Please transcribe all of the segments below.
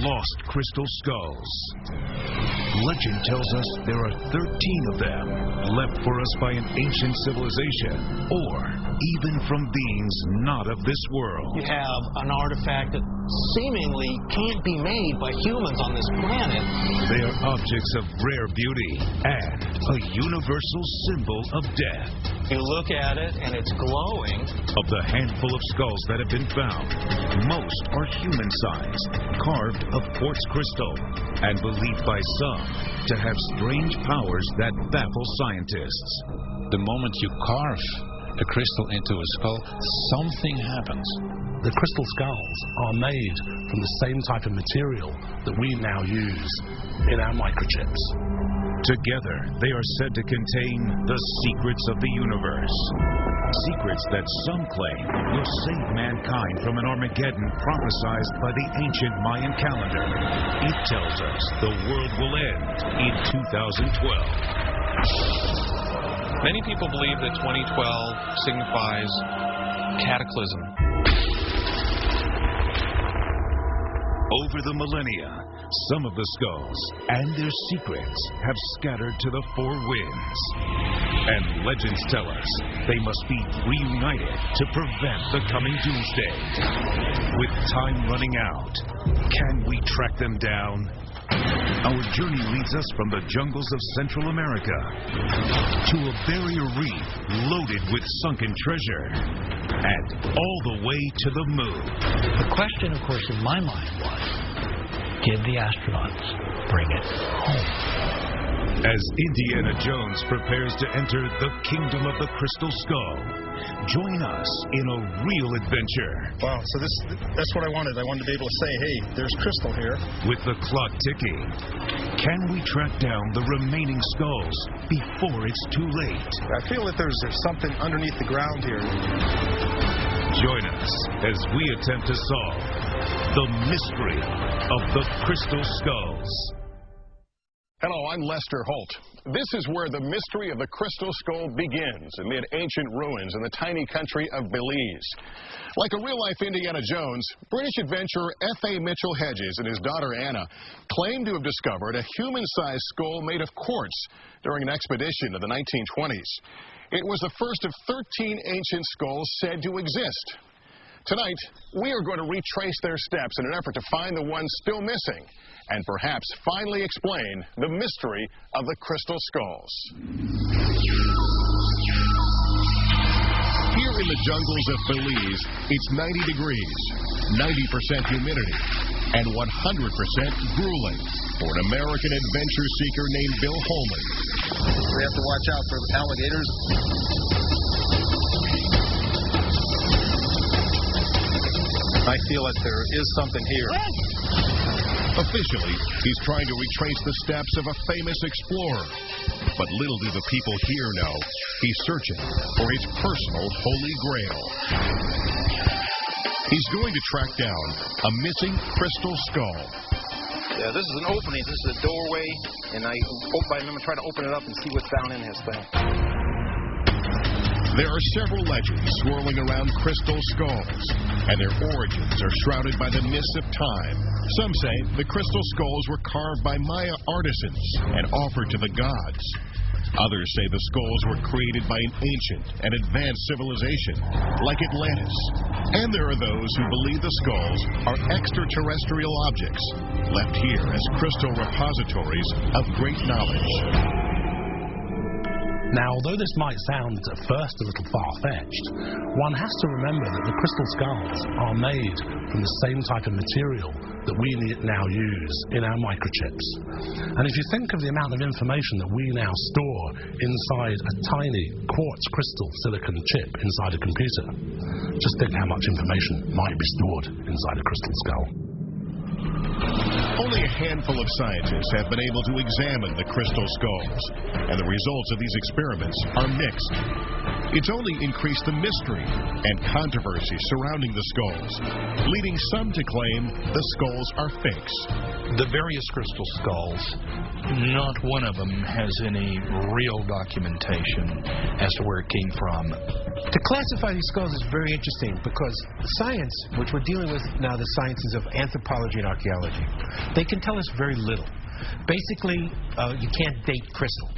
lost crystal skulls. Legend tells us there are 13 of them left for us by an ancient civilization, or even from beings not of this world. You have an artifact that seemingly can't be made by humans on this planet. They are objects of rare beauty and a universal symbol of death. You look at it and it's glowing. Of the handful of skulls that have been found, most are human-sized, carved of quartz crystal, and believed by some to have strange powers that baffle scientists. The moment you carve a crystal into a skull, something happens. The crystal skulls are made from the same type of material that we now use in our microchips. Together, they are said to contain the secrets of the universe. Secrets that some claim will save mankind from an Armageddon prophesied by the ancient Mayan calendar. It tells us the world will end in 2012. Many people believe that 2012 signifies cataclysm. Over the millennia, some of the skulls and their secrets have scattered to the four winds. And legends tell us they must be reunited to prevent the coming doomsday. With time running out, can we track them down? Our journey leads us from the jungles of Central America to a barrier reef loaded with sunken treasure, and all the way to the moon. The question, of course, in my mind was, did the astronauts bring it home? As Indiana Jones prepares to enter the kingdom of the Crystal Skull, join us in a real adventure. Wow, so that's what I wanted. I wanted to be able to say, hey, there's crystal here. With the clock ticking, can we track down the remaining skulls before it's too late? I feel that there's something underneath the ground here. Join us as we attempt to solve the mystery of the Crystal Skulls. Hello, I'm Lester Holt. This is where the mystery of the Crystal Skull begins, amid ancient ruins in the tiny country of Belize. Like a real-life Indiana Jones, British adventurer F.A. Mitchell Hedges and his daughter Anna claim to have discovered a human-sized skull made of quartz during an expedition in the 1920s. It was the first of 13 ancient skulls said to exist. Tonight, we are going to retrace their steps in an effort to find the ones still missing and perhaps finally explain the mystery of the Crystal Skulls. Here in the jungles of Belize, it's 90 degrees, 90% humidity, and 100% grueling for an American adventure seeker named Bill Holman. We have to watch out for alligators. I feel that there is something here. Officially, he's trying to retrace the steps of a famous explorer. But little do the people here know, he's searching for his personal holy grail. He's going to track down a missing crystal skull. Yeah, this is an opening. This is a doorway, and I'm trying to open it up and see what's down in this thing. There are several legends swirling around crystal skulls, and their origins are shrouded by the mists of time. Some say the crystal skulls were carved by Maya artisans and offered to the gods. Others say the skulls were created by an ancient and advanced civilization, like Atlantis. And there are those who believe the skulls are extraterrestrial objects, left here as crystal repositories of great knowledge. Now, although this might sound at first a little far-fetched, one has to remember that the crystal skulls are made from the same type of material that we now use in our microchips. And if you think of the amount of information that we now store inside a tiny quartz crystal silicon chip inside a computer, just think how much information might be stored inside a crystal skull. Only a handful of scientists have been able to examine the crystal skulls, and the results of these experiments are mixed. It's only increased the mystery and controversy surrounding the skulls, leading some to claim the skulls are fakes. The various crystal skulls, not one of them has any real documentation as to where it came from. To classify these skulls is very interesting because science, which we're dealing with now, the sciences of anthropology and archaeology, they can tell us very little. Basically, you can't date crystal.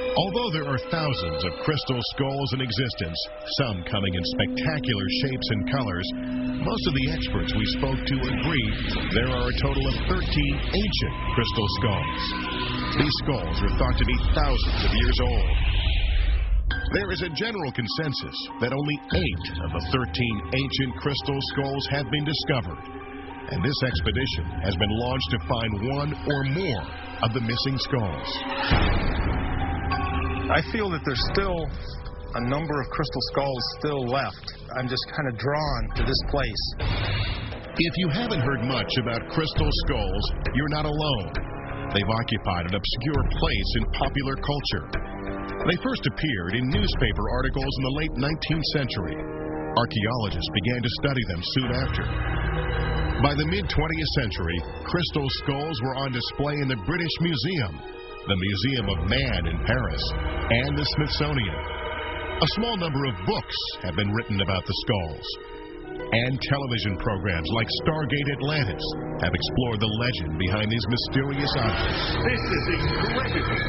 Although there are thousands of crystal skulls in existence, some coming in spectacular shapes and colors, most of the experts we spoke to agree there are a total of 13 ancient crystal skulls. These skulls are thought to be thousands of years old. There is a general consensus that only 8 of the 13 ancient crystal skulls have been discovered, and this expedition has been launched to find one or more of the missing skulls. I feel that there's still a number of crystal skulls still left. I'm just kind of drawn to this place. If you haven't heard much about crystal skulls, you're not alone. They've occupied an obscure place in popular culture. They first appeared in newspaper articles in the late 19th century. Archaeologists began to study them soon after. By the mid-20th century, crystal skulls were on display in the British Museum, the Museum of Man in Paris, and the Smithsonian. A small number of books have been written about the skulls. And television programs like Stargate Atlantis have explored the legend behind these mysterious objects. This is incredible.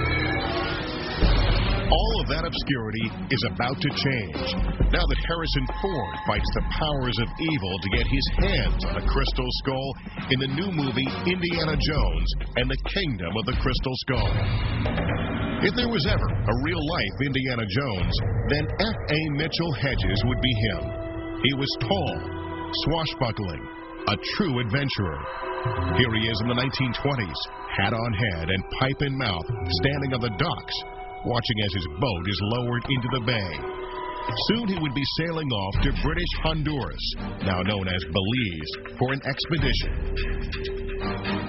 All of that obscurity is about to change now that Harrison Ford fights the powers of evil to get his hands on a crystal skull in the new movie Indiana Jones and the Kingdom of the Crystal Skull. If there was ever a real-life Indiana Jones, then F.A. Mitchell Hedges would be him. He was tall, swashbuckling, a true adventurer. Here he is in the 1920s, hat on head and pipe in mouth, standing on the docks, watching as his boat is lowered into the bay. Soon he would be sailing off to British Honduras, now known as Belize, for an expedition.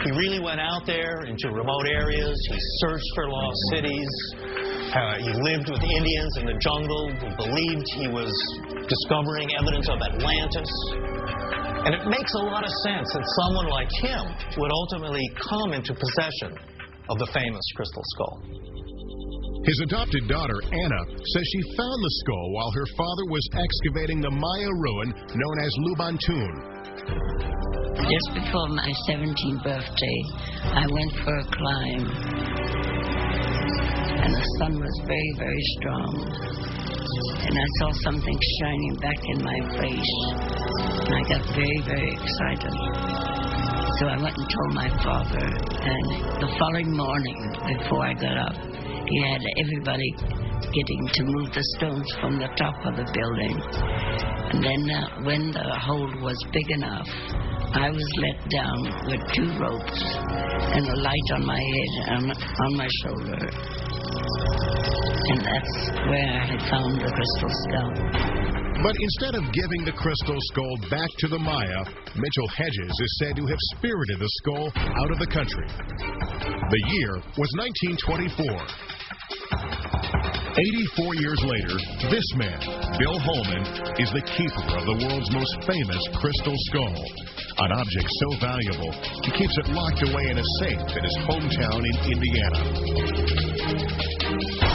He really went out there into remote areas. He searched for lost cities. He lived with the Indians in the jungle. He believed he was discovering evidence of Atlantis. And it makes a lot of sense that someone like him would ultimately come into possession of the famous crystal skull. His adopted daughter, Anna, says she found the skull while her father was excavating the Maya ruin known as Lubantun. Just before my 17th birthday, I went for a climb, and the sun was very, very strong. And I saw something shining back in my face, and I got very, very excited. So I went and told my father, and the following morning, before I got up, he had everybody getting to move the stones from the top of the building. And then when the hole was big enough, I was let down with 2 ropes and a light on my head and on my shoulder. And that's where I had found the crystal skull. But instead of giving the crystal skull back to the Maya, Mitchell Hedges is said to have spirited the skull out of the country. The year was 1924. 84 years later, this man, Bill Holman, is the keeper of the world's most famous crystal skull, an object so valuable he keeps it locked away in a safe in his hometown in Indiana.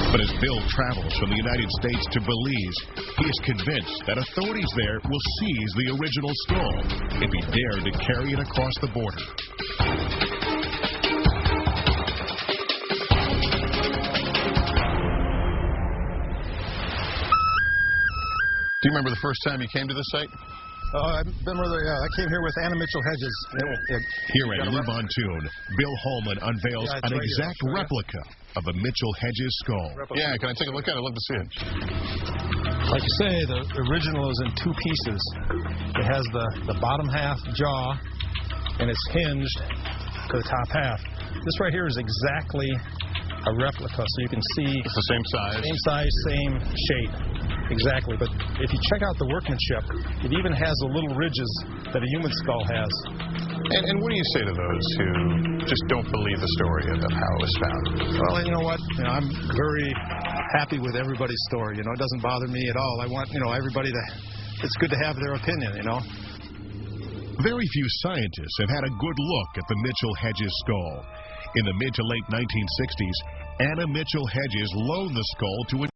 But as Bill travels from the United States to Belize, he is convinced that authorities there will seize the original skull if he dared to carry it across the border. Do you remember the first time you came to the site? I came here with Anna Mitchell Hedges. Here at Lubantun, Bill Holman unveils an exact replica of the Mitchell Hedges skull. Yeah, can I take a look at it? I'd love to see it. Like you say, the original is in 2 pieces. It has the bottom half jaw, and it's hinged to the top half. This right here is exactly a replica, so you can see it's the same size. Same size, same shape. Exactly, but if you check out the workmanship, it even has the little ridges that a human skull has. And what do you say to those who just don't believe the story of how it was found? Well, you know what? I'm very happy with everybody's story. You know, it doesn't bother me at all. I want, you know, everybody to, it's good to have their opinion, you know. Very few scientists have had a good look at the Mitchell-Hedges skull. In the mid to late 1960s, Anna Mitchell-Hedges loaned the skull to a